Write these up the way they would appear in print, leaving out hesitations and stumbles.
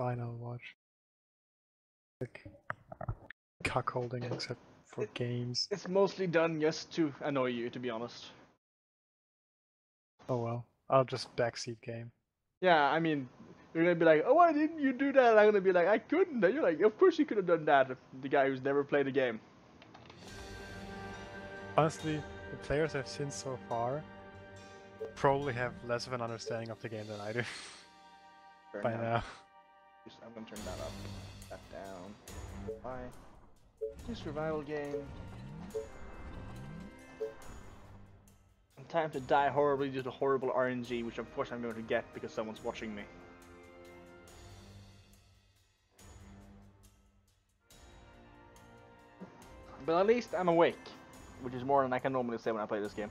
fine, I'll watch. Like, cuckolding except for games. It's mostly done just to annoy you, to be honest. Oh well, I'll just backseat game. Yeah, I mean, you're gonna be like, oh, why didn't you do that? And I'm gonna be like, I couldn't. And you're like, of course you could have done that. The guy who's never played the game. Honestly, the players I've seen so far probably have less of an understanding of the game than I do Fair by enough. now. I'm gonna turn that up, that down. Why? New survival game. Time to die horribly due to horrible RNG, which of course I'm going to get because someone's watching me. But at least I'm awake, which is more than I can normally say when I play this game.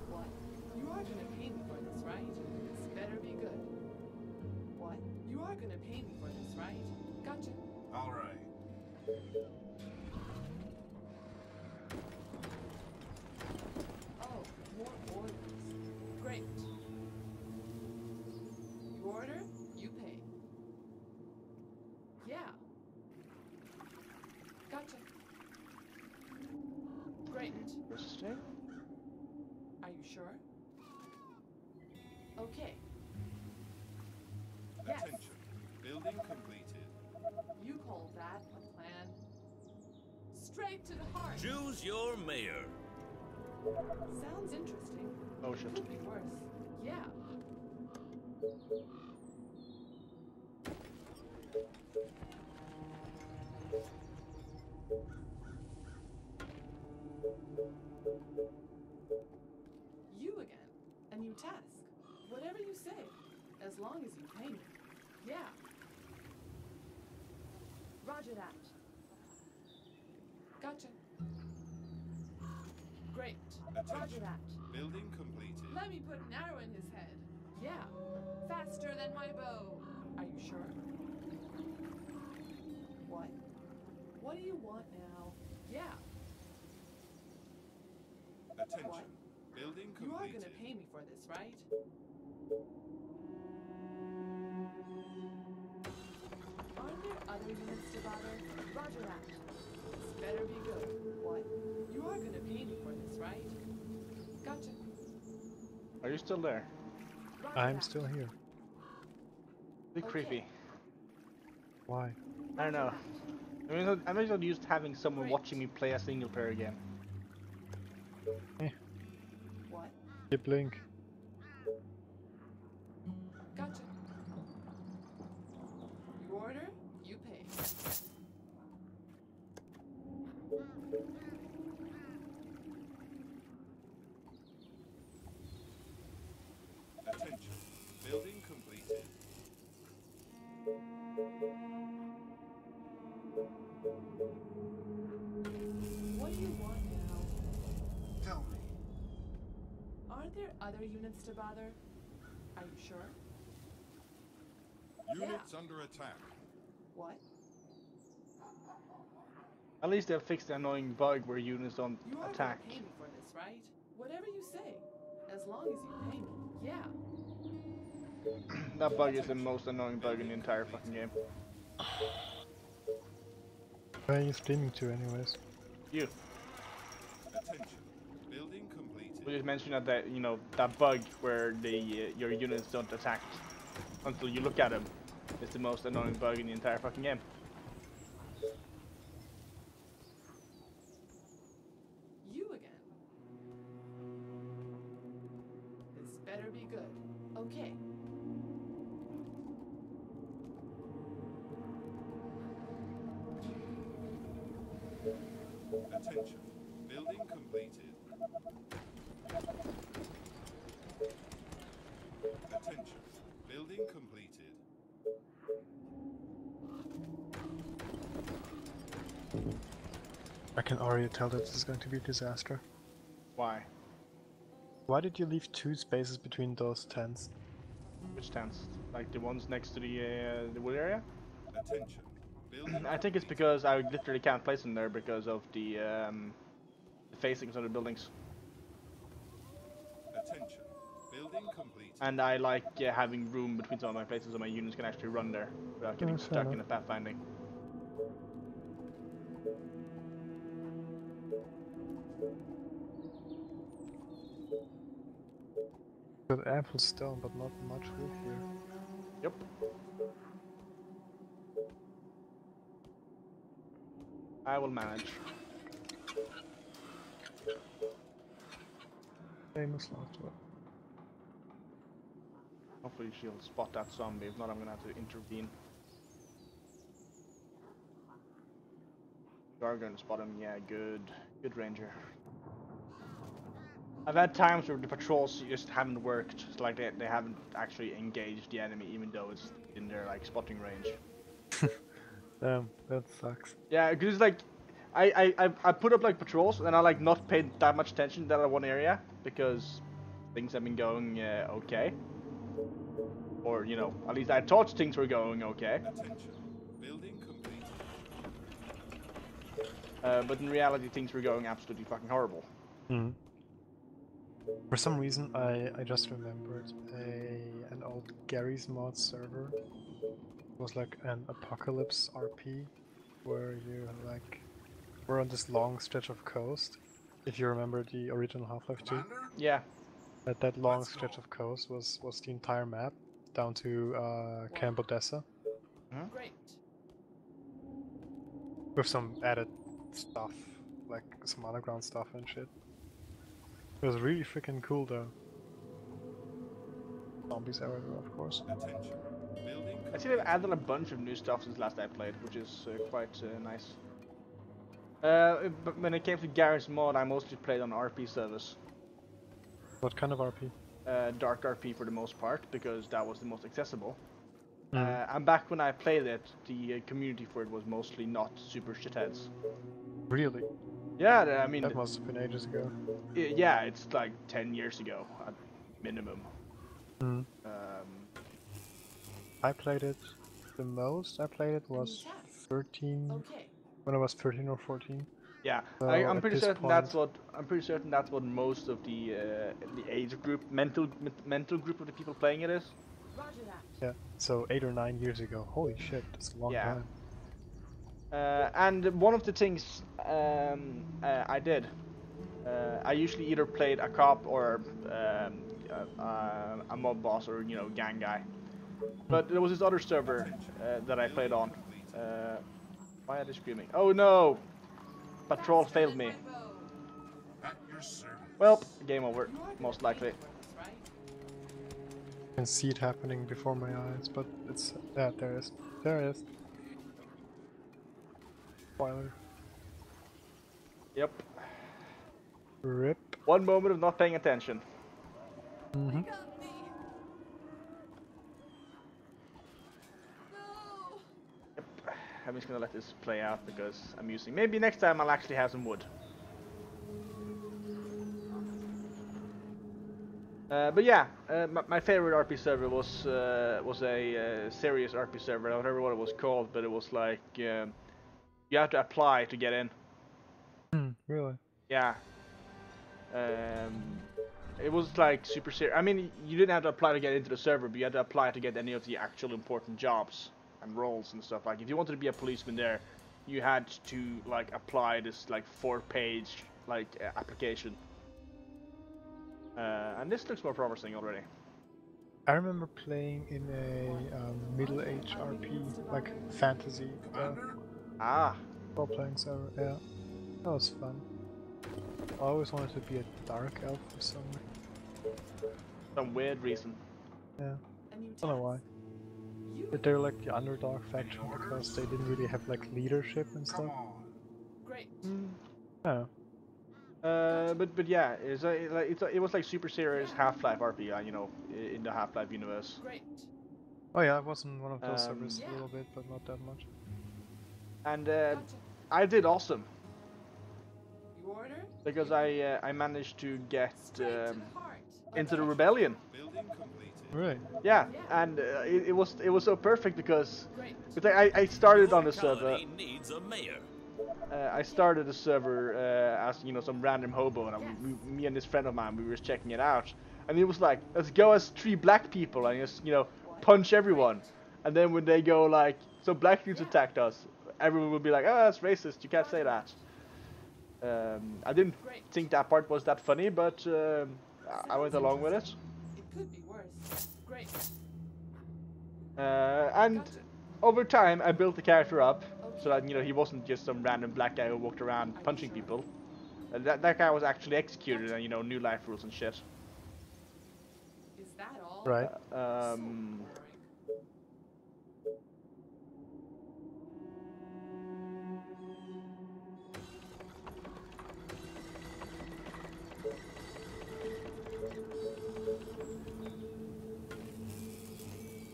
What? You are gonna pay me for this, right? This better be good. What? You are gonna pay me for this, right? Gotcha. All right. Oh, more orders. Great. You order, you pay. Yeah. Gotcha. Great. Interesting. Are you sure? Okay. Yes. Attention. Building completed. You call that a plan? Straight to the heart. Choose your mayor. Sounds interesting. Oh shit. Could be worse. Yeah. You again. A new task. Whatever you say. As long as you pay me. Yeah. Roger that. Gotcha. Great. Roger Attention. that. Building completed. Let me put an arrow in his head. Yeah. Faster than my bow. Are you sure? What? What do you want now? Yeah. Attention. What? Building You are completed. gonna pay me for this, right? Aren't there other units to bother? Roger that. This better be good. What? You are gonna pay me for this, right? Gotcha. Are you still there? Roger I'm that. still here. Bit Okay. creepy. Why? I don't know. I'm just not used to having someone Great. watching me play a single player game. What? You blink. Gotcha. You order, you pay. Attention. Building completed. What do you want now? Tell me. Aren't there other units to bother? Are you sure? Units under attack. What? At least they'll fix the annoying bug where units don't You are attack. gonna pay me for this, right? Whatever you say. As long as you pay me. Yeah. That bug is the most annoying bug in the entire fucking game. Where are you streaming to anyways? You. Attention. Building completed. We just mentioned that you know that bug where the your units don't attack until you look at them. It's the most annoying bug in the entire fucking game. You again. This better be good. Okay. Attention. Building completed. Attention. Building completed. I can already tell that this is going to be a disaster. Why? Why did you leave 2 spaces between those tents? Which tents? Like the ones next to the wood area? Attention. Building I think it's because I literally can't place them there because of the facings of the buildings. Attention. Building completed. And I like having room between some of my places so my units can actually run there without getting fair stuck in enough. a pathfinding. Got ample stone, but not much wood here. Yep. I will manage. Famous last one. Hopefully she'll spot that zombie, if not I'm gonna have to intervene. You are gonna spot him, yeah, good. Good ranger. I've had times where the patrols just haven't worked. It's like they haven't actually engaged the enemy even though it's in their like spotting range. Damn, that sucks. Yeah, because like I put up like patrols and I like not paid that much attention to that one area because things have been going okay. Or, you know, at least I thought things were going okay. Attention. Building completed. But in reality things were going absolutely fucking horrible. Hmm. For some reason, I just remembered an old Gary's Mod server. It was like an apocalypse RP, where you like were on this long stretch of coast. If you remember the original Half-Life 2, Commander, Yeah. that long stretch of coast was the entire map down to Camp Odessa, Great. with some added stuff, like some underground stuff and shit. It was really freaking cool though. Zombies everywhere, of course. attention. Building I see they've added a bunch of new stuff since last I played, which is quite nice. But when it came to Garry's Mod, I mostly played on RP service. What kind of RP? Dark RP for the most part, because that was the most accessible. Mhm. And back when I played it, the community for it was mostly not super shitheads. Really? Yeah, I mean, That must have been ages ago. yeah, it's like 10 years ago at minimum. Mhm. I played it. The most I played it was 13. Okay. When I was 13 or 14. Yeah, So I'm at pretty this certain that's what most of the age group, mental group of the people playing it is. Roger that. Yeah. So 8 or 9 years ago. Holy shit, that's a long Yeah. time. And one of the things I did, I usually either played a cop or a mob boss or, you know, gang guy. But there was this other server that I played on. Why are they screaming? Oh no! Patrol failed me. at your service. Well, game over, most likely. Right? I can see it happening before my eyes, but it's yeah, there it is. There it is. Spoiler. Yep. Rip. One moment of not paying attention. Mm-hmm. Got me. No. Yep. I'm just gonna let this play out because I'm using. Maybe next time I'll actually have some wood. But yeah, my favorite RP server was a serious RP server. I don't remember what it was called, but it was like you have to apply to get in. Really? Yeah. It was like super serious. I mean, you didn't have to apply to get into the server, but you had to apply to get any of the actual important jobs and roles and stuff. Like, if you wanted to be a policeman there, you had to like apply this like 4-page like application. And this looks more promising already. I remember playing in a middle-age RP, like fantasy Ah, role-playing server. Yeah, that was fun. I always wanted to be a dark elf for some weird reason. Yeah, A new I don't know why. You But they're like the underdog faction because they didn't really have like leadership and Come stuff. on. great. Oh, But yeah, it was like super serious Half-Life RP, you know, in the Half-Life universe. Great. oh yeah, I was in one of those servers Yeah. a little bit, but not that much. And Gotcha. I did awesome You order? because I managed to get Straight to the heart. into the Okay. rebellion. Building completed. Right. Yeah, and it was so perfect because it's like I started on the server. Colony needs a mayor. I started the server as some random hobo, and me and this friend of mine we were checking it out, and he was like, "Let's go as 3 black people and just punch everyone," and then when they go like, "So black dudes attacked us," everyone will be like, "Oh, that's racist. You can't say that." I didn't think that part was that funny, but I went along with it. It could be worse. Great. And over time, I built the character up so that he wasn't just some random black guy who walked around punching people. That guy was actually executed and knew life rules and shit. Is that all? Right.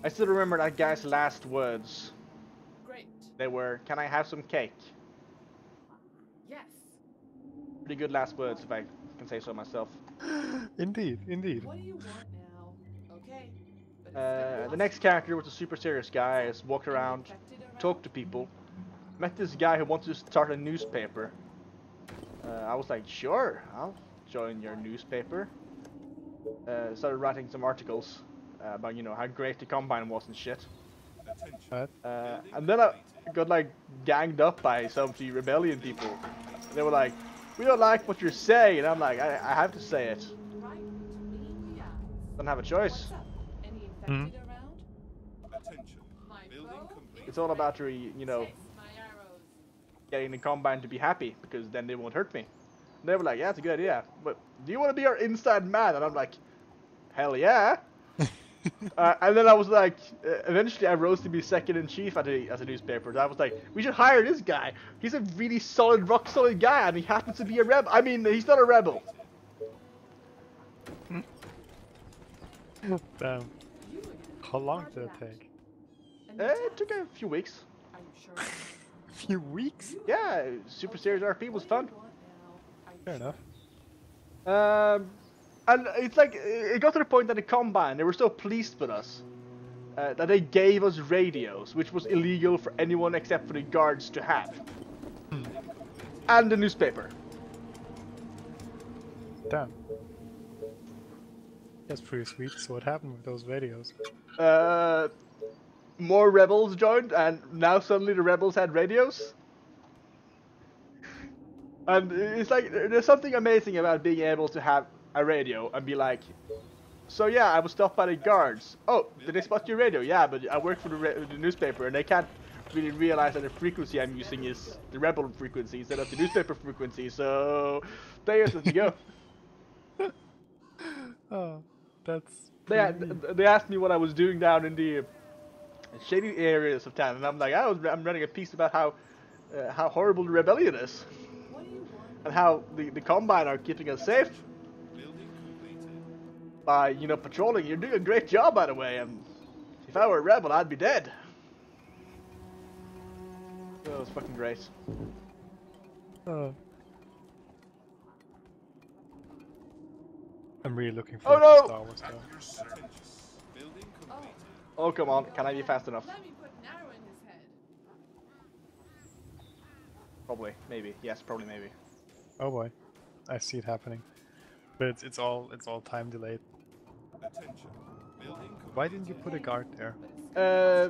I still remember that guy's last words. Great. They were, "Can I have some cake?" Yes. Pretty good last words, if I can say so myself. Indeed, indeed. What do you want now? Okay. But The next character was a super serious guy. Just walked around, talked to people. Met this guy who wanted to start a newspaper. I was like, "Sure, I'll join your newspaper." Started writing some articles about how great the Combine was and shit. Attention. Right. And then I got like ganged up by some of the rebellion people. They were like, "We don't like what you're saying," and I'm like, I have to say it. Right between the eyes. Don't have a choice. What's up? Any infected around? Attention. My Building bow? complete. It's all about Chase my arrows. getting the Combine to be happy, because then they won't hurt me. And they were like, "Yeah, that's a good idea, but do you want to be our inside man?" And I'm like, "Hell yeah." And then I was like, eventually I rose to be second in chief at a newspaper. And I was like, "We should hire this guy. He's a really solid, rock solid guy, and he happens to be a rebel. I mean, he's not a rebel." Damn. You again. How long did it Roger that. take? And the It took a few weeks. Are you sure? A few weeks? Yeah, Super Series RP was fun. Fair enough. And it's like, it got to the point that the Combine, they were so pleased with us that they gave us radios, which was illegal for anyone except for the guards to have. And the newspaper. Damn. That's pretty sweet. So what happened with those radios? More rebels joined, and now suddenly the rebels had radios. And it's like, there's something amazing about being able to have a radio and be like, "So yeah, I was stopped by the guards. Oh, did they spot your radio? Yeah, but I work for the newspaper, and they can't really realize that the frequency I'm using is the rebel frequency instead of the newspaper frequency, so they just let me go." Oh, that's. They asked me what I was doing down in the shady areas of town, and I'm like, I'm running a piece about how horrible the rebellion is, What do you want? and how the Combine are keeping us safe Building completed. by patrolling. You're doing a great job, by the way. And if I were a rebel, I'd be dead. Oh, it was fucking great. Oh. I'm really looking Oh, forward to no! Star Wars At though. your service. Building completed. Oh, come on. Can I be fast enough? Let me put an arrow in his head. Probably. Maybe. Yes, probably maybe. Oh boy, I see it happening. But it's all time delayed. Attention. Building completed. Why didn't you put a guard there?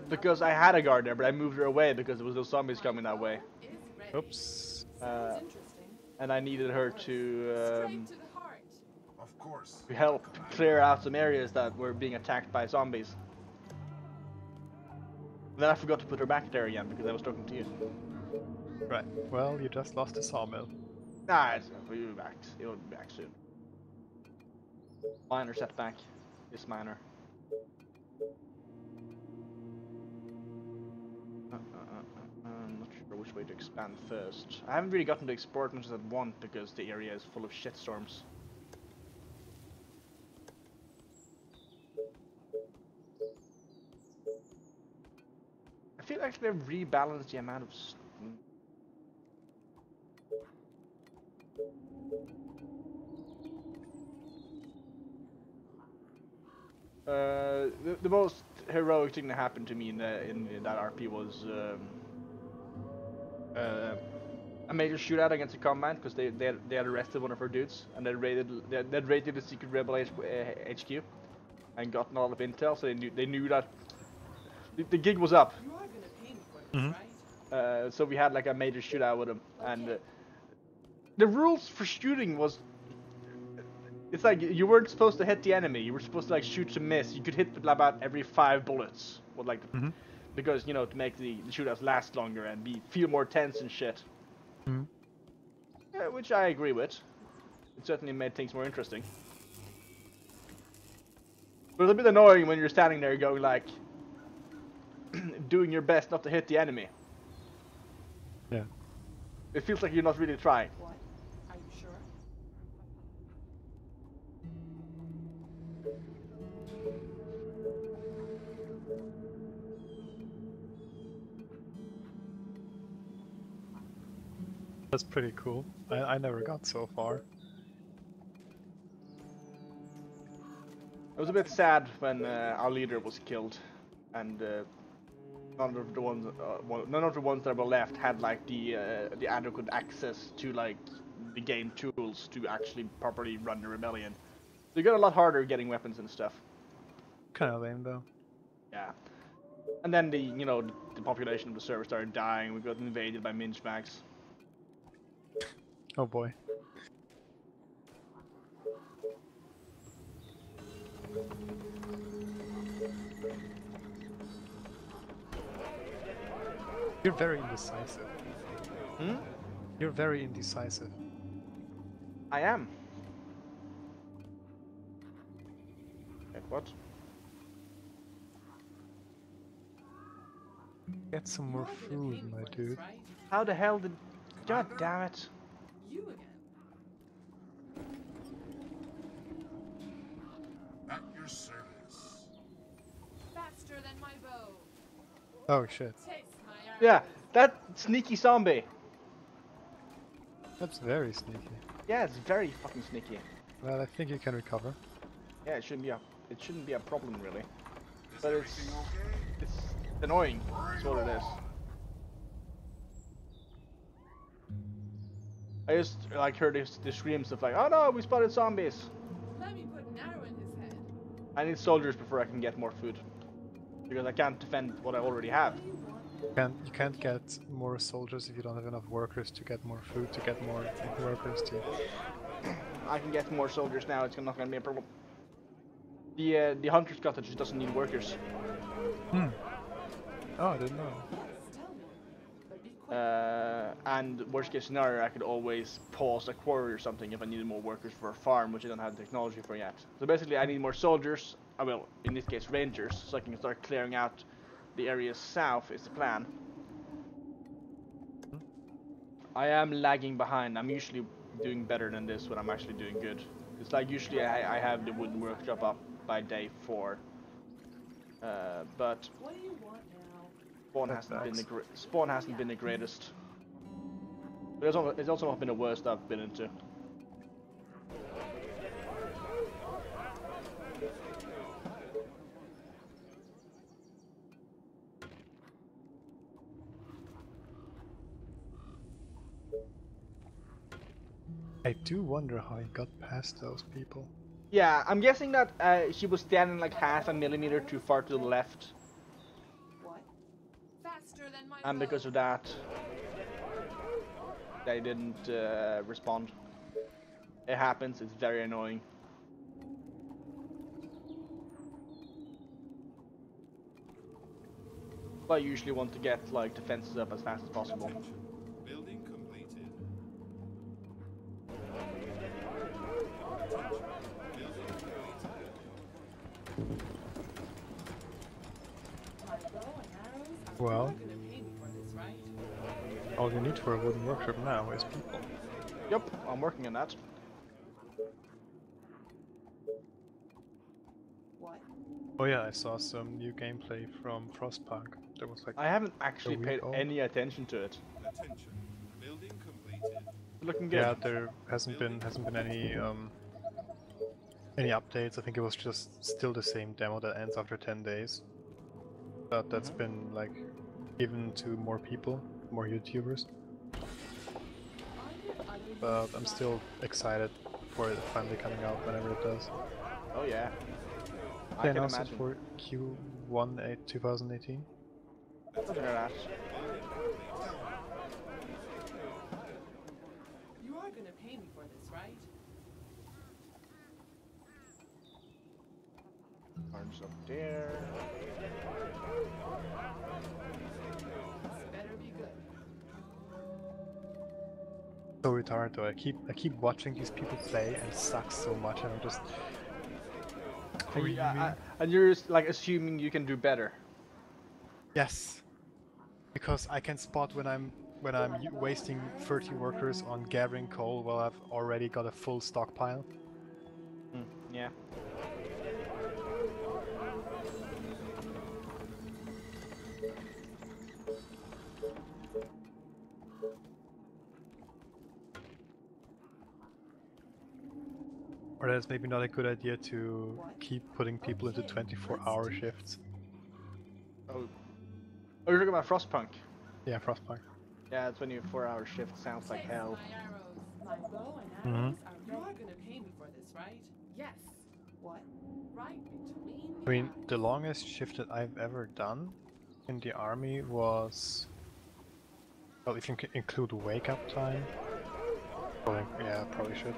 Because I had a guard there, but I moved her away because there was no zombies coming that way. Is ready. Oops. Sounds interesting. And I needed her to Straight to the heart. Of course. help clear out some areas that were being attacked by zombies. Then I forgot to put her back there again because I was talking to you. Right. Well, you just lost a sawmill. Nah, we'll be back. It'll be back soon. Minor setback. It's minor. I'm not sure which way to expand first. I haven't really gotten to explore as much as I want because the area is full of shitstorms. I feel like they've rebalanced the amount of The most heroic thing that happened to me in that RP was a major shootout against the command because they had arrested one of our dudes and they raided the secret rebel HQ and gotten all of intel, so they knew that the gig was up. You are gonna pay me for this, right? So we had like a major shootout with them, and the rules for shooting was. It's like you weren't supposed to hit the enemy. You were supposed to like shoot to miss. You could hit about every 5 bullets, with like, because you know to make the shootouts last longer and feel more tense and shit. Yeah, which I agree with. It certainly made things more interesting. But it's a bit annoying when you're standing there going like, doing your best not to hit the enemy. Yeah. It feels like you're not really trying. What? Are you sure? That's pretty cool. I never got so far. I was a bit sad when our leader was killed, and none of the ones that were left had like the adequate access to like the game tools to actually properly run the rebellion. So it got a lot harder getting weapons and stuff. Kind of lame though. Yeah. And then the population of the server started dying. We got invaded by Minchmax. Oh boy. You're very indecisive. You're very indecisive. I am. Wait, what? Get some more food, my dude. Right? How the hell did... God damn it. You again. At your service. Faster than my bow. Oh shit. Taste my arrow. Yeah, that sneaky zombie. That's very sneaky. Yeah, it's very fucking sneaky. Well, I think you can recover. Yeah, it shouldn't be a problem really. Is But everything okay? it's annoying. That's what it is. I just like heard the screams of like, oh no, we spotted zombies. Let me put an arrow in his head. I need soldiers before I can get more food. Because I can't defend what I already have. What do you want? You can't get more soldiers if you don't have enough workers to get more food, to get more workers to... I can get more soldiers now, it's not gonna be a problem. The hunter's cottage doesn't need workers. Oh, I didn't know. Yes, tell me. But be quick. And worst case scenario, I could always pause a quarry or something if I needed more workers for a farm, which I don't have the technology for yet. So basically, I need more soldiers. I will, in this case, rangers, so I can start clearing out the areas south. Is the plan. I am lagging behind. I'm usually doing better than this when I'm actually doing good. It's like usually I have the wooden workshop up by day 4. But What do you want now? Spawn That's hasn't been the greatest. But it's also not been the worst I've been into. I do wonder how he got past those people. Yeah, I'm guessing that she was standing like half a millimeter too far to the left, What? Faster than my and bow. because of that, they didn't respond. It happens. It's very annoying. But I usually want to get like defenses up as fast as possible. Attention. Building completed. Attention. Building completed. My bow and arrows are Well. You're gonna pay me for this, right? All you need for a wooden workshop now is people. Yep, I'm working on that. What? Oh yeah, I saw some new gameplay from Frostpunk. There was like... I haven't actually week paid old. any attention to it. Attention. Building completed. It's looking good. Yeah, there hasn't been any any updates. I think it was just still the same demo that ends after 10 days. But that's been like given to more people, more YouTubers. Are there other But units I'm spotted? still excited for it finally coming out whenever it does. Oh yeah. I They can announced it imagine. for Q1 2018. Something like that. You are gonna pay me for this, right? Arms up there. This better be good. So retarded though. I keep watching these people play and it sucks so much, and I'm just. And, Really? and you're just, like assuming you can do better. Yes, because I can spot when I'm wasting 30 workers on gathering coal while I've already got a full stockpile. Yeah. Or that's maybe not a good idea to keep putting people into 24-hour shifts. Oh. Oh, you're talking about Frostpunk. Yeah, Frostpunk. Yeah, 24-hour shift sounds like Chase hell. my arrows. My bow and Mhm. arrows are ready. You are gonna pay me for this, right? Yes. What? Right between I mean, the the eyes. longest shift that I've ever done in the army was, well, if you include wake up time, probably, yeah, probably should,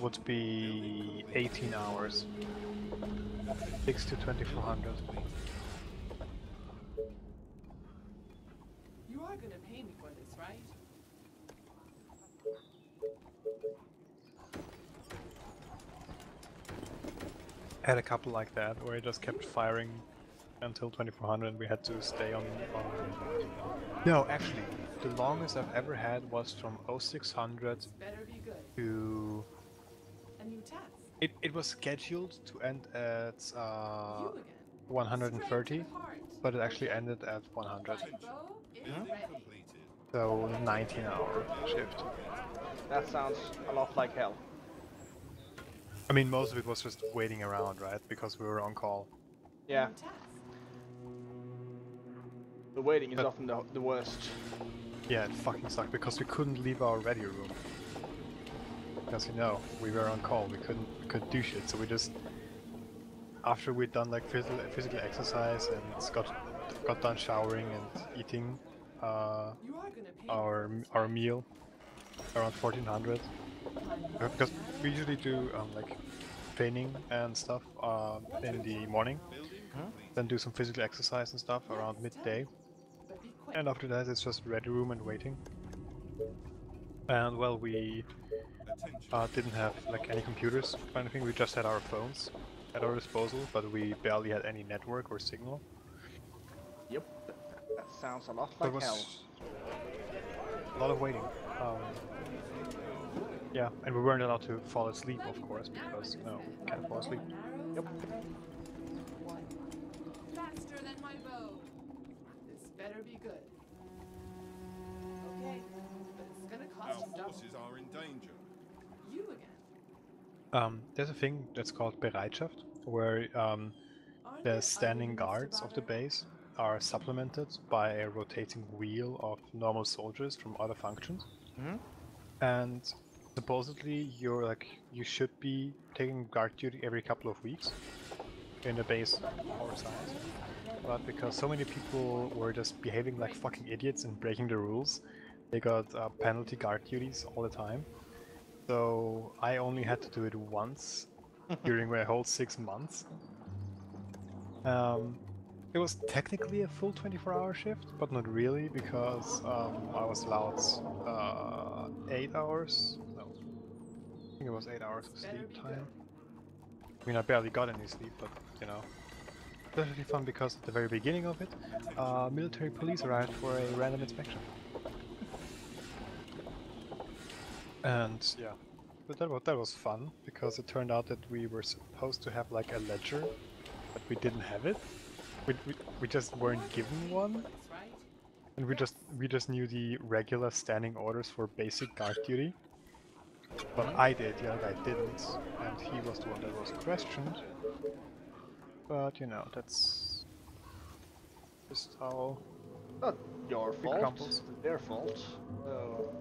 would be 18 hours, 6 to 2400. You are gonna pay me for this, right? I had a couple like that where I just kept firing until 2400 and we had to stay on. No, actually, the longest I've ever had was from 0600 This better be good. to. A new task. It was scheduled to end at You again. 130, Straight to the heart. but it actually ended at 100. My bow is Building ready. completed. So 19-hour shift. That sounds a lot like hell. I mean, most of it was just waiting around, right? Because we were on call. Yeah, New task. the waiting is But- often the worst. Yeah, it fucking sucked because we couldn't leave our ready room. Because you know, we were on call, we couldn't do shit, so we just, after we'd done like physical exercise and got done showering and eating You are gonna pay our me for this, our right? meal around 1400, My bow because and we arrows usually do like training and stuff in the morning, Building complete. then do some physical exercise and stuff around midday, but be quick. and after that it's just ready room and waiting. And well, we Attention. didn't have like any computers or anything, we just had our phones at our disposal, but we barely had any network or signal. Yep. That sounds a lot So it like was hell. a lot of waiting. Yeah, and we weren't allowed to fall asleep, of course, because no, can't fall asleep. Yep. What? Faster than my bow. This better be good. Okay, but it's gonna Our cost you double. forces are in danger. You again. There's a thing that's called Bereitschaft, where Aren't there the other standing units to guards of the bother? base are supplemented by a rotating wheel of normal soldiers from other functions. Mhm. And supposedly you should be taking guard duty every couple of weeks in a base our size. But because so many people were just behaving like fucking idiots and breaking the rules, they got penalty guard duties all the time. So I only had to do it once during my whole 6 months. It was technically a full 24-hour shift, but not really, because I was allowed 8 hours. No, I think it was 8 hours of Better sleep be time. I mean, I barely got any sleep, but you know. Especially fun because at the very beginning of it, military police arrived for a random inspection. And yeah, but that was fun because it turned out that we were supposed to have like a ledger, but we didn't have it. We just weren't given one, Right? and we just knew the regular standing orders for basic guard duty. But I did, the other guy didn't, and he was the one that was questioned. But you know, that's just how Not your it fault. crumbles. It's their fault. So,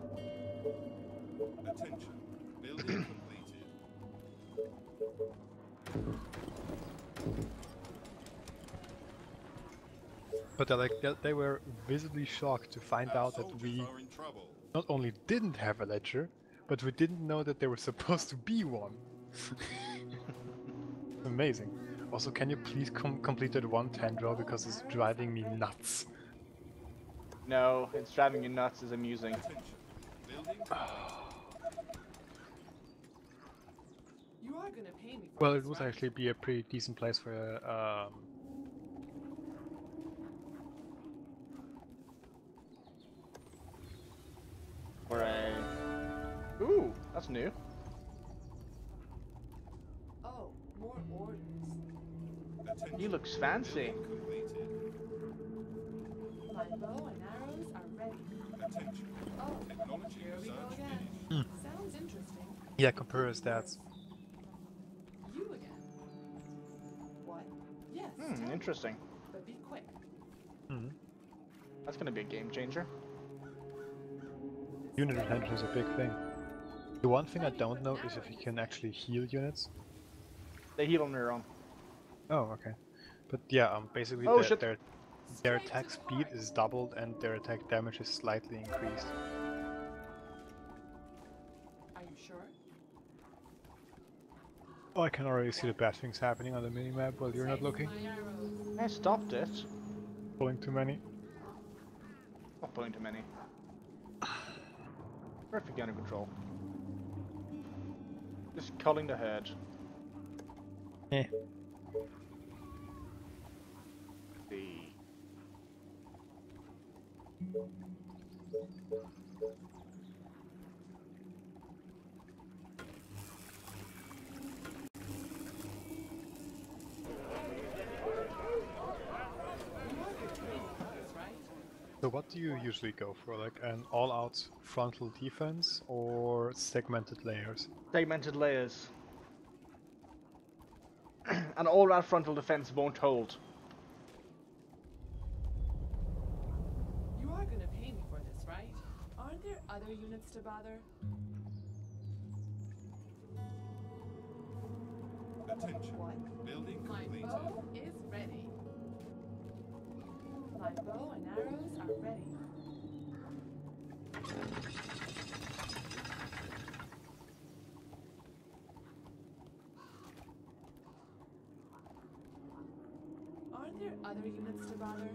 Attention. Building completed. But they were visibly shocked to find Our out that soldiers we are in trouble. not only didn't have a ledger, but we didn't know that there was supposed to be one. Amazing. Also, can you please complete that one tendril because it's driving me nuts. no, it's driving you nuts is amusing. Attention. Building complete. You are gonna pay me for Well, this, it would right? actually be a pretty decent place for a For a... Ooh, that's new. Oh, more orders. Attention. He looks fancy. Building completed. My bow and arrows are ready. Attention. Oh, Technology here we go research again. finished. Sounds interesting. yeah, compare his stats. You again. What? Yes. tell me, Interesting. But be quick. Hmm. That's gonna be a game changer. Unit retention is a big thing. The one thing I don't know is if you can actually heal units. They heal on their own. Oh, okay. But yeah, basically Oh, shit. their attack speed is doubled and their attack damage is slightly increased. Are you sure? Oh, I can already see the bad things happening on the minimap while you're not looking. My arrows. I stopped it. Pulling too many. Not pulling too many. Perfectly under control. Just culling the herd. Eh. The... Right? So what do you usually go for? Like an all-out frontal defense or segmented layers? Segmented layers. An all-round frontal defense won't hold. You are gonna pay me for this, right? Aren't there other units to bother? Attention. What? Building My completed. bow is ready. My bow and arrows are ready. Aren't there other units to bother?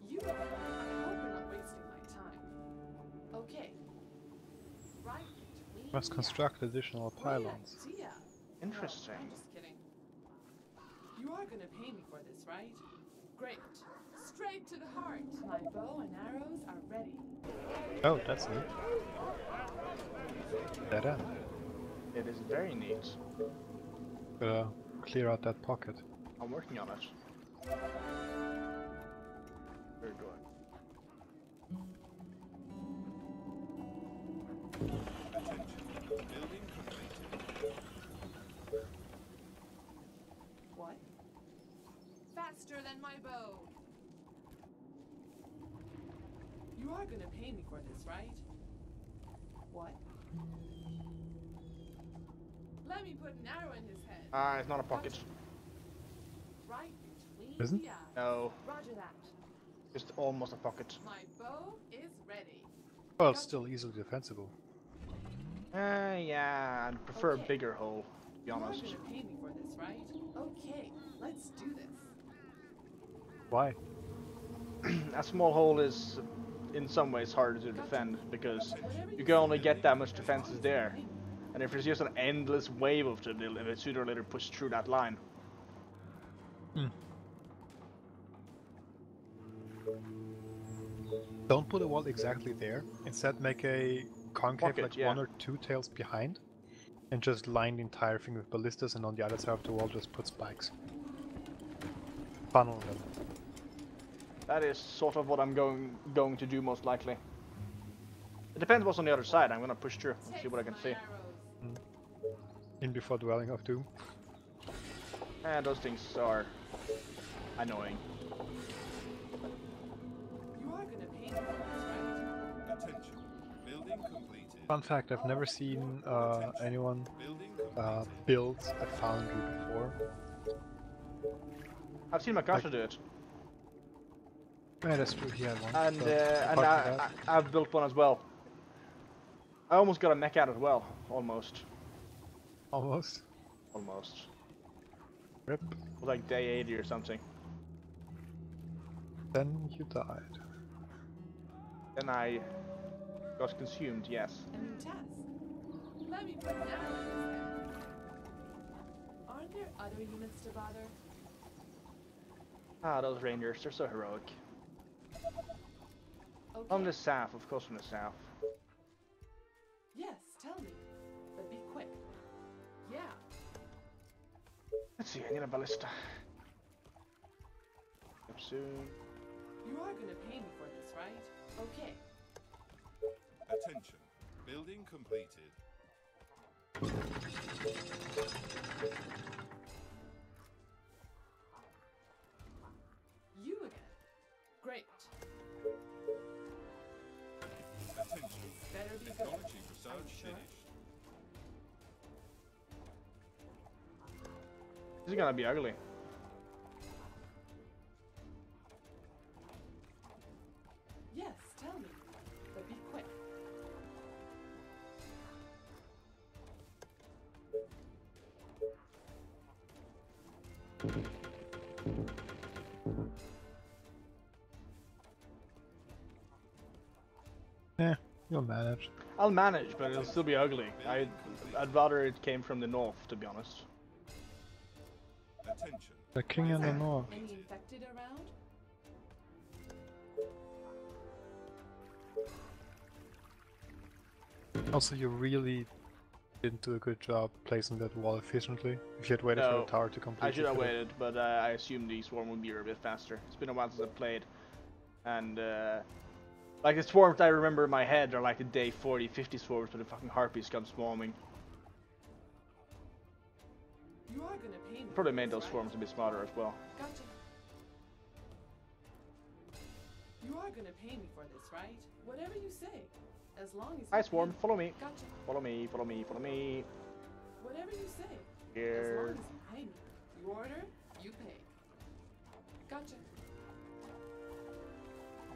You, I hope you're not wasting my time. Okay. Right between Must the construct additional Great pylons. idea. Interesting. No, I'm just kidding. You are gonna pay me for this, right? Great. Straight to the heart. My bow and arrows are ready. Oh, that's neat. Dead end. It is very neat. Gotta clear out that pocket. I'm working on it. Very good. Attention. Building completed. What? Faster than my bow. You are gonna pay me for this, right? What? Let me put an arrow in his head. Ah, it's not a pocket. Right between Isn't? the eyes. No, Roger that. just almost a pocket. My bow is ready. Well, it's still easily defensible. Yeah, I'd prefer a Okay. bigger hole, to be You are honest. gonna pay me for this, right? Okay, let's do this. Why? A small hole is, in some ways, harder to defend because you can only get that much defenses there. And if there's just an endless wave of them, they'll sooner or later push through that line. Don't put a wall exactly there. Instead, make a concave Pocket, like yeah. 1 or 2 tails behind. And just line the entire thing with ballistas, and on the other side of the wall just put spikes. Funnel them. That is sort of what I'm going to do most likely. It depends what's on the other side. I'm gonna push through and see what I can My see. arrows. In before Dwelling of Doom. And those things are annoying. You are gonna pay me for this, right? Attention. Building completed. Fun fact, I've never seen anyone Building completed. build a foundry before. I've seen Makasha do it, Yeah, that's true, he had one. and but and apart from that, I've built one as well. I almost got a mech out as well. Almost. almost. Almost. Rip. It was like day 80 or something. Then you died. Then I got consumed, yes. A new task. Let me put an arrow in his head. Aren't there other units to bother? Ah, those rangers, they're so heroic. Okay. From the south, of course from the south. Yes, tell me. But be quick. Yeah. Let's see, I need a ballista. Up soon. You are gonna pay me for this, right? Okay. Attention. Building completed. You again. Great. Attention. Better be good. Technology research Are you sure? finished. This is gonna be ugly. Yes, tell me. But be quick. Yeah, you'll manage. I'll manage, but it'll still be ugly. I'd rather it came from the north, to be honest. Attention. The king in the north. Any infected around? Also, you really didn't do a good job placing that wall efficiently. If you had waited for No, the tower to complete, I should you have could've- waited, but I assumed the swarm would be a bit faster. It's been a while since I played, and like the swarms I remember in my head are like the day 40, 50 swarms, but the fucking harpies come swarming. You are gonna pay me. Probably for made this, those right? swarms a bit smarter as well. Gotcha. You are gonna pay me for this, right? Whatever you say. As long as you Hi pay swarm, me. follow me. Gotcha. Follow me, follow me, follow me. Whatever you say. Here. As long as you pay me. You order, you pay. Gotcha.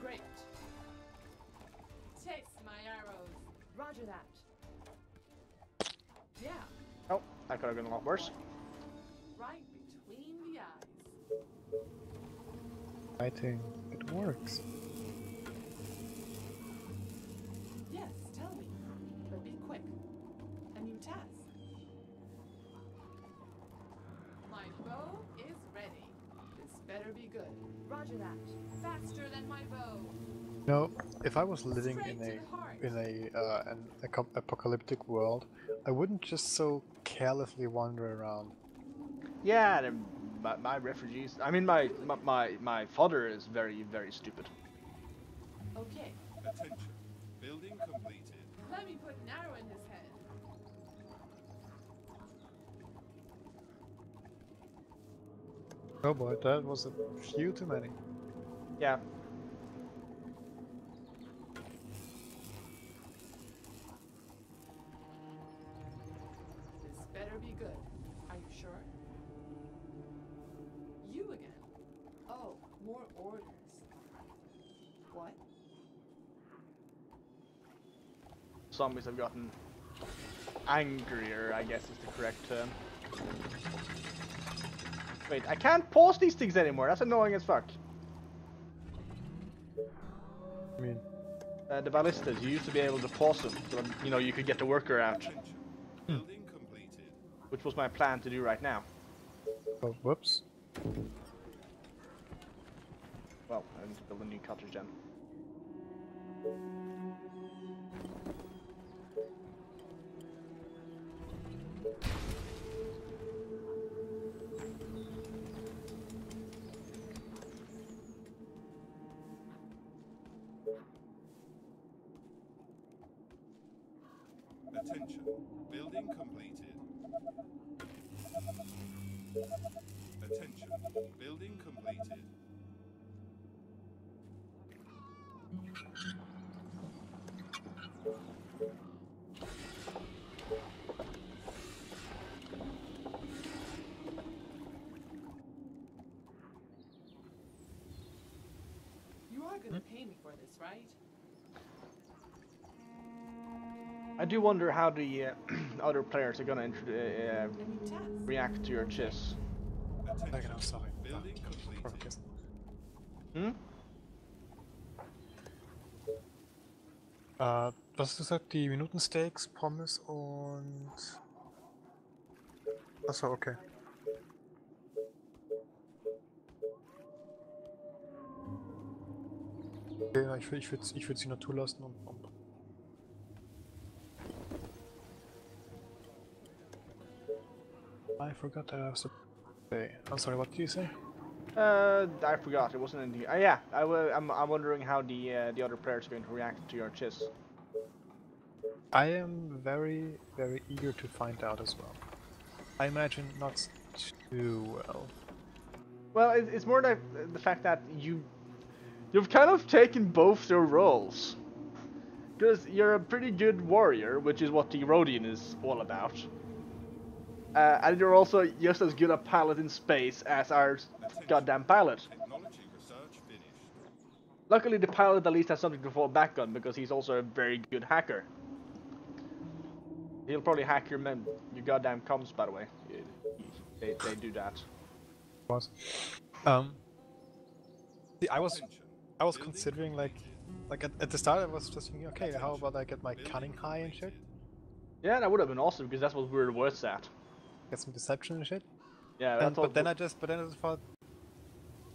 Great. Taste my arrows. Roger that. Yeah, Oh, that could have been a lot worse. right between the eyes. I think it works. Yes, tell me. But be quick. A new task. My bow is ready. This better be good. Roger that. Faster than my bow. No, if I was living Straight in to a the heart. an apocalyptic world, I wouldn't just so carelessly wander around. Yeah, my refugees. I mean, my father is very, very stupid. Okay, Attention. Building completed. let me put an arrow in his head. Oh boy, that was a few too many. Yeah. This better be good. Are you sure? You again. Oh, more orders. What? Zombies have gotten angrier, I guess is the correct term. Wait, I can't pause these things anymore. That's annoying as fuck. I mean, The ballistas, you used to be able to pause them, so that, you know, you could get the worker out, Attention. Building completed. which was my plan to do right now. oh, whoops. Well, I need to build a new cottage then. Attention. Building completed. Attention. Building completed. You are gonna pay me for this, right? I do wonder how the other players are gonna Any tests? react to your chiss. Like, I'm sorry. Building completed. Perfect. Hmm? Was hast du gesagt? Die Minutensteaks, Pommes und... Achso, okay. Okay, ja, ich würd sie Natur lassen und... I forgot I was... Okay, I'm sorry, what did you say? I forgot. It wasn't anything. Yeah, I'm wondering how the other players are going to react to your chiss. I am very, very eager to find out as well. I imagine not too well. Well, it's more like the fact that you've kind of taken both their roles. Because you're a pretty good warrior, which is what the Rodian is all about. And you're also just as good a pilot in space as our goddamn pilot. Technology research finished. Luckily, the pilot at least has something to fall back on because he's also a very good hacker. He'll probably hack your goddamn comms, by the way. They do that. Was. See, I was Attention. considering like at the start I was just thinking, okay, how about I get my cunning high and shit, Yeah, that would have been awesome because that's what we were worse at. get some deception and shit. Yeah, And, that's but then I just thought,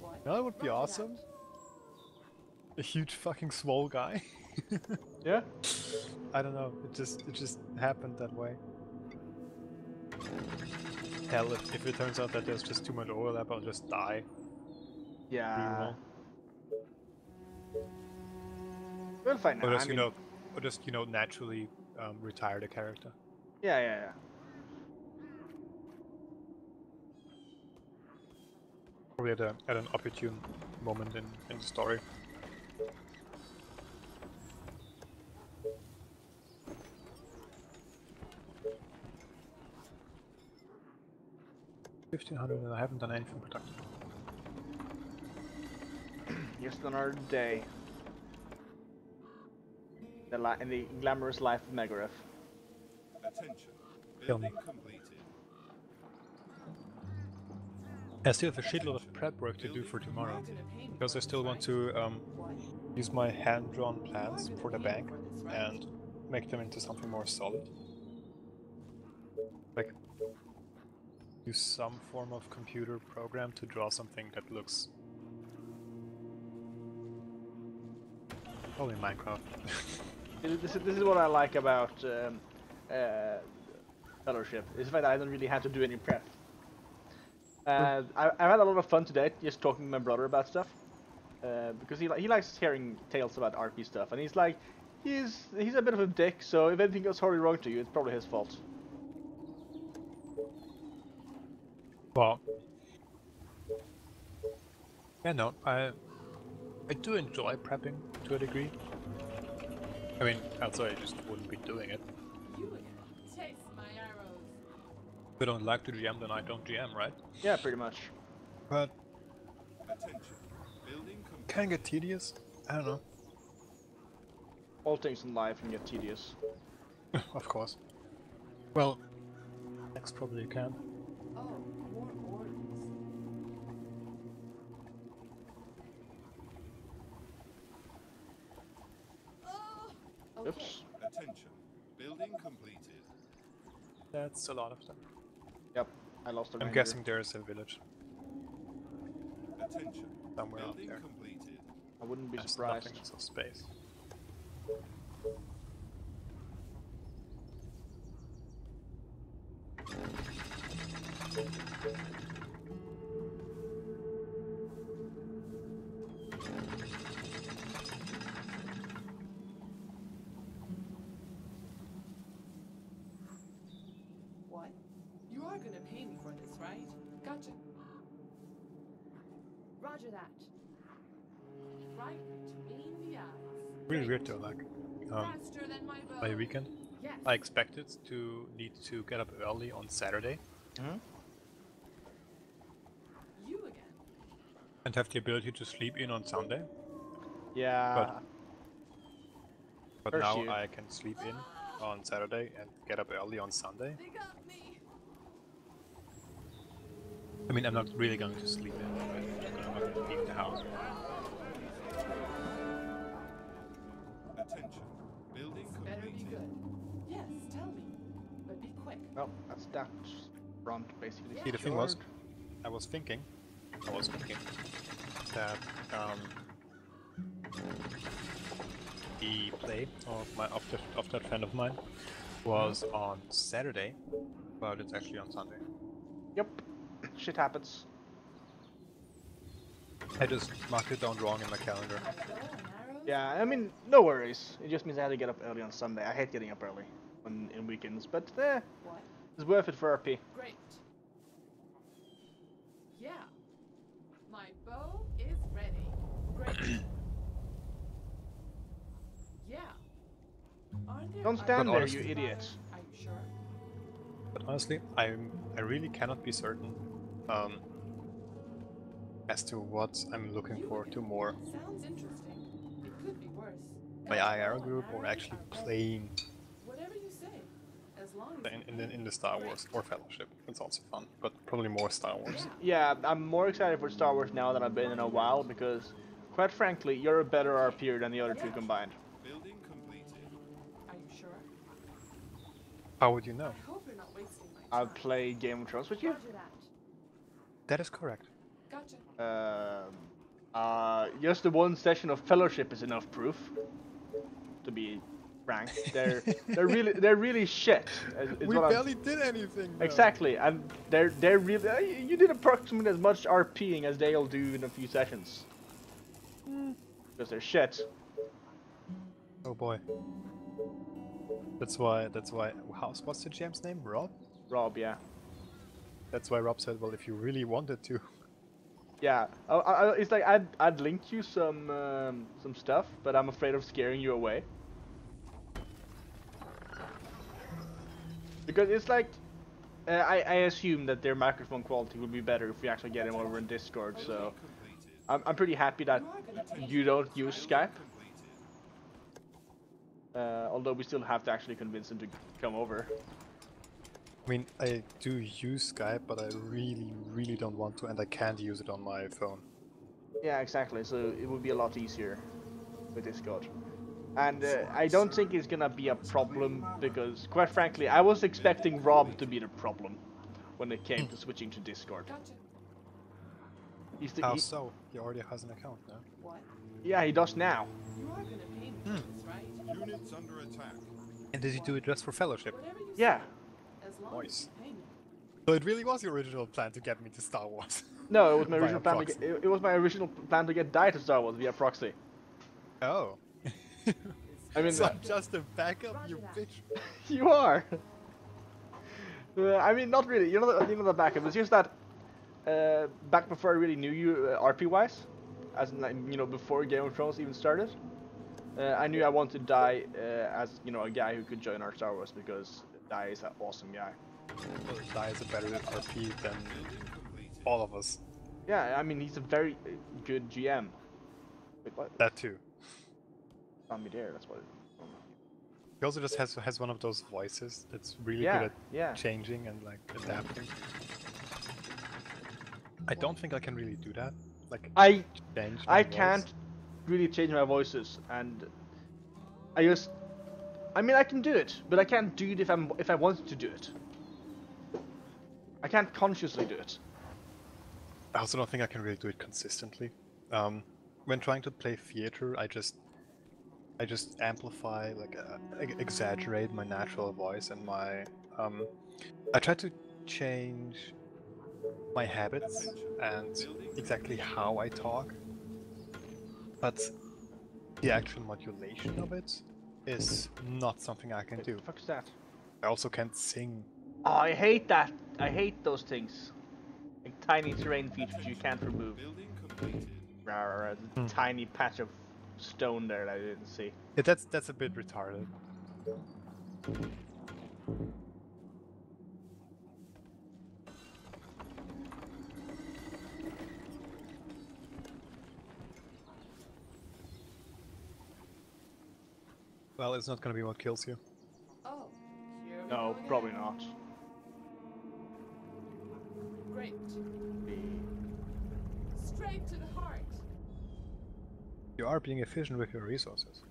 What? you know, it would be Roger awesome. that. A huge fucking swole guy. yeah. I don't know. It just happened that way. Hell, if it turns out that there's just too much overlap, I'll just die. Yeah. We'll find out. Or I just mean, or just naturally retire the character. yeah. Probably at an opportune moment in the story. $1,500 and I haven't done anything productive. Just another day. In the glamorous life of Megareth. Attention. Kill me. Building completed. I still have a shitload of prep work to do for tomorrow, You're gonna pay me because for I still this, want to What? use my hand-drawn plans You're for the gonna pay me bank for this, right? and make them into something more solid. Like, use some form of computer program to draw something that looks... Probably Minecraft. This is what I like about Fellowship. Is the fact that I don't really have to do any prep. I've had a lot of fun today just talking to my brother about stuff. Because he likes hearing tales about RP stuff, and he's like, he's a bit of a dick. So if anything goes horribly wrong to you, it's probably his fault. Well, yeah, no, I do enjoy prepping to a degree. I mean, else I just wouldn't be doing it. You taste my arrows. If I don't like to GM, then I don't GM, right? Yeah, pretty much. But Attention. Building complete. can get tedious. I don't know. All things in life can get tedious. Of course. Well, next probably you can. Oh, more orders. Oh, okay. Oops. Attention. Building completed. That's a lot of them. Yep. I lost a I'm ranger. guessing there's a village Attention. somewhere out Building there. completed. I wouldn't be There's surprised. nothing of space. are gonna pay me for this, right? Gotcha. Roger that. Right between the eyes. Really weird though, like, Faster than my bow. my weekend. Yes. I expected to need to get up early on Saturday You again. and have the ability to sleep in on Sunday. Yeah. But Curse now you. I can sleep in on Saturday and get up early on Sunday. They got me. I mean, I'm not really going to sleep in, but I'm not going to leave the house. Attention. Building Better be completed. good. Yes, tell me. But be quick. Well, that's that front basically. See, the thing was, secured. I was thinking that the play of that friend of mine was on Saturday, but it's actually on Sunday. Yep. Shit happens. I just marked it down wrong in my calendar. Bow and arrows. Yeah, I mean, no worries. It just means I had to get up early on Sunday. I hate getting up early in weekends, but What? it's worth it for RP. Great. Yeah. My bow is ready. Great. Yeah. Aren't there Don't other stand there, honestly- you idiot. Are you sure? But honestly, I really cannot be certain as to what I'm looking forward to more. Sounds interesting. It could be worse. My And IR bow and group or arrows actually are playing whatever you say. As long as in the Star Wars or Fellowship. It's also fun, but probably more Star Wars. Yeah, I'm more excited for Star Wars now than I've been in a while because, quite frankly, you're a better RPer than the other two combined. Building completed. Are you sure? How would you know? I hope you're not wasting my I've time. played Game of Thrones with you. Roger that. That is correct. Gotcha. Just the one session of Fellowship is enough proof. To be frank, they're really shit. is what I'm- did anything. Exactly, and they're really. You did approximately as much RPing as they'll do in a few sessions. Because they're shit. Oh boy. That's why. What's the GM's name? Rob. Rob, yeah. That's why Rob said, well, if you really wanted to. Yeah, it's like I'd link you some stuff, but I'm afraid of scaring you away. Because it's like, I assume that their microphone quality would be better if we actually get him over in Discord. So I'm pretty happy that you don't use Skype. Although we still have to actually convince him to come over. I mean, I do use Skype, but I really don't want to, and I can't use it on my phone. Yeah, exactly. So it would be a lot easier with Discord. And I don't think it's gonna be a problem because, quite frankly, I was expecting Rob to be the problem when it came to switching to Discord. Gotcha. He's the, How he- so? He already has an account now. What? yeah, he does now. You are gonna pay me for this, right? Units under attack. And did he do it just for Fellowship? Whatever you Yeah. say. As long Nice. as you pay me. So it really was your original plan to get me to Star Wars. No, it was my Via original plan. To proxy. get, it was my original plan to get Dai to Star Wars via proxy. Oh. I mean, so I'm just a backup, you Roger that. bitch. you are. I mean, not really. You're not the backup. It's just that back before I really knew you RP wise, as in, like, before Game of Thrones even started, I knew I wanted Dai as a guy who could join our Star Wars because Dai is an awesome guy. Well, Dai is a better RP than Building completed. all of us. Yeah, I mean he's a very good GM. Wait, what? That too. Found me there. That's what. He also just has one of those voices that's really Yeah, good at yeah. changing and like adapting. I don't think I can really do that. Like I change. my voice. can't really change my voices, and I mean I can do it, but I can't do it if I wanted to do it. I can't consciously do it. I also don't think I can really do it consistently. When trying to play theater, I just amplify, like exaggerate my natural voice and my. I try to change my habits and exactly how I talk, but the actual modulation of it is not something I can do. What the fuck is that? I also can't sing. Oh, I hate that I hate those things. Like tiny terrain features you can't remove. Building completed. Rah, tiny patch of stone there that I didn't see. Yeah, that's a bit retarded. Well, it's not gonna be what kills you. Oh, here we No, go probably again. not. Great. Straight to the heart. You are being efficient with your resources.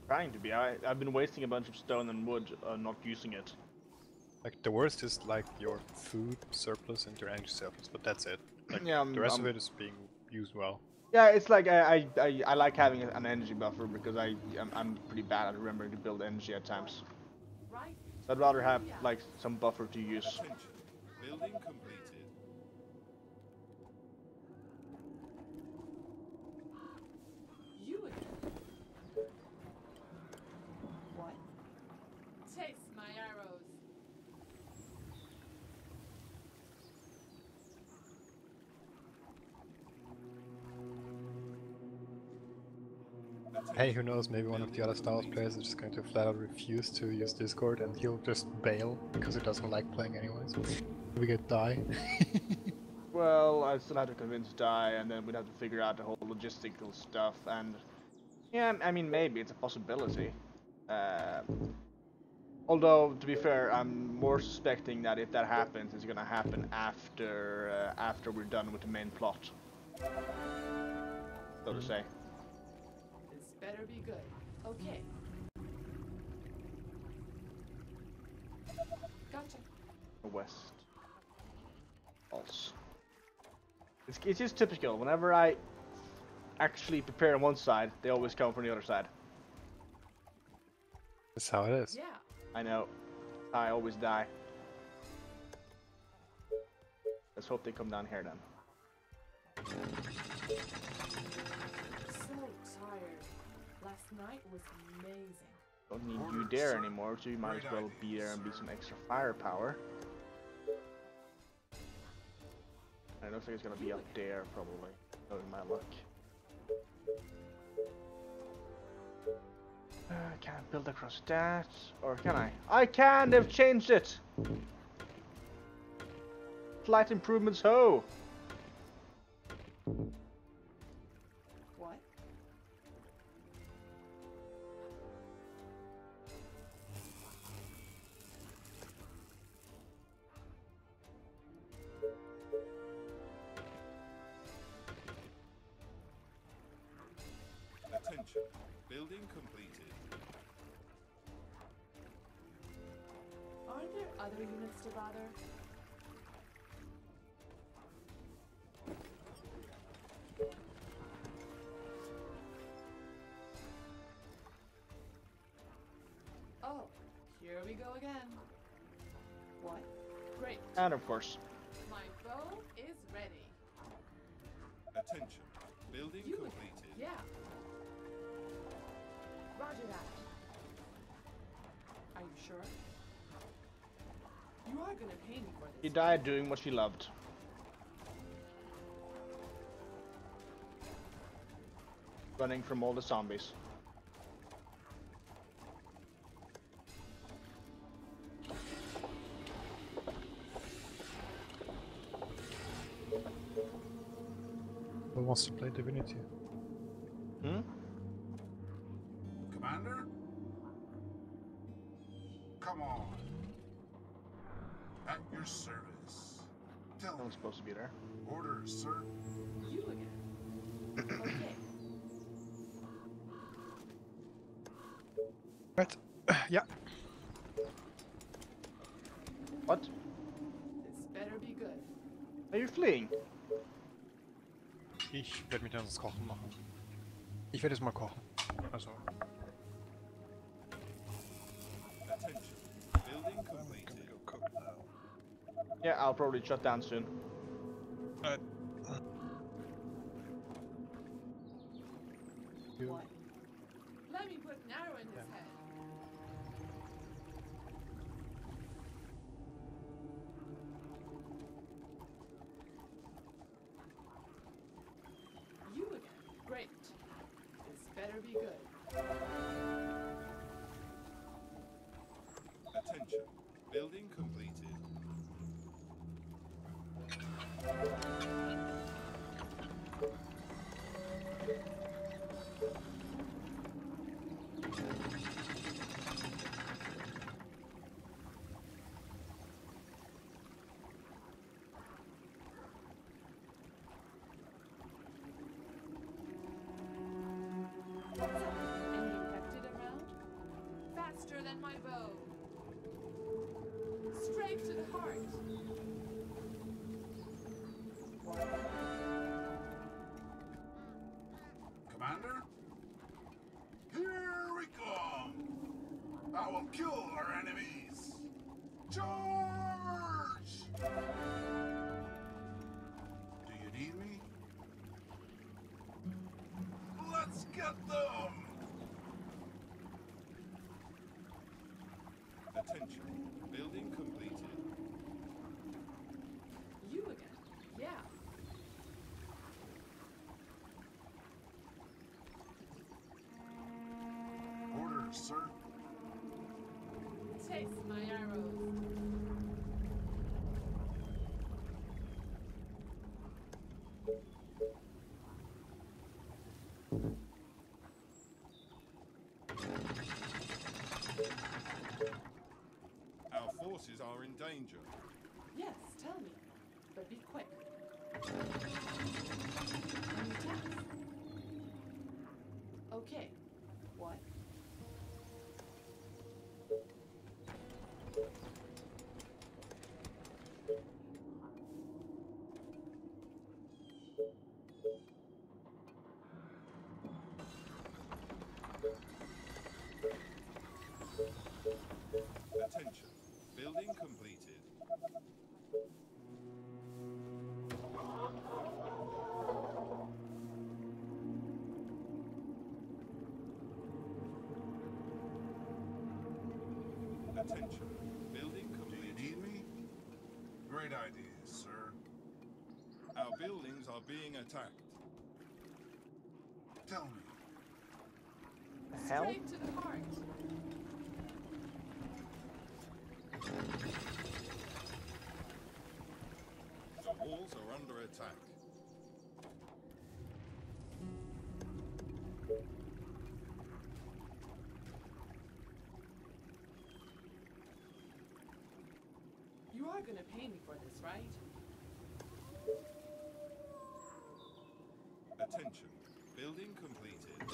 Trying to be. I've been wasting a bunch of stone and wood, not using it. Like the worst is like your food surplus and your energy surplus, but that's it. Like Yeah, the rest of it is being used well. Yeah, it's like I like having an energy buffer because I'm pretty bad at remembering to build energy at times. Right. So I'd rather have like some buffer to use. Attention. Building completed. You again. What? Taste my arrows. Hey, who knows, maybe one of the other Star Wars players is just going to flat out refuse to use Discord and he'll just bail because he doesn't like playing anyways. We get die. Well, I still have to convince Dai, and then we'd have to figure out the whole logistical stuff. And yeah, I mean maybe it's a possibility. Although to be fair, I'm more suspecting that if that happens, it's gonna happen after we're done with the main plot. So to say. This better be good. Okay. Gotcha. West. False. It's just typical. Whenever I actually prepare on one side, they always come from the other side. That's how it is. Yeah. I know. I always die. Let's hope they come down here then. So tired. Last night was amazing. Don't need you there anymore, so you might as well be there and be some extra firepower. And it looks like it's gonna be up there probably. Knowing my luck. Can't build across that, or can I? I can! They've changed it! Slight improvements, ho! What? Attention. Building completed. Aren't there other units to bother? Oh, here we go again. What? Great. And of course. My bow is ready. Attention. Building You completed. Yeah. Roger that. Are you sure? You are gonna pay me for this. She died doing what she loved. Running from all the zombies. Who wants to play Divinity? Hmm? Commander? Come on. At your service. Tell No me. one's supposed to be there. Orders, sir. You again. Okay. Right. Yeah. What? This better be good. Are you fleeing? Ich werde mir dann das Kochen machen. Ich werde jetzt mal kochen. Also, Attention. Building I'm completed. gonna go cook now. Yeah, I'll probably shut down soon. You- What? Let me put an arrow in his head. better be good. Attention. Building completed. What's up? Any infected around? Faster than my bow. Straight to the heart. Commander? Here we come! I will kill our enemies! Charge! Do you need me? Let's get them! Attention. Building completed. You again? Yeah. Orders, sir. Taste my arrows. Our forces are in danger. Yes, tell me. But be quick. Any attacks? Okay. What? Attention. Building completed. Attention. Building Do you completed. need me? Great idea, sir. Our buildings are being attacked. Tell me. The hell? Straight to the heart. The walls are under attack. You are gonna pay me for this, right? Attention. Building completed.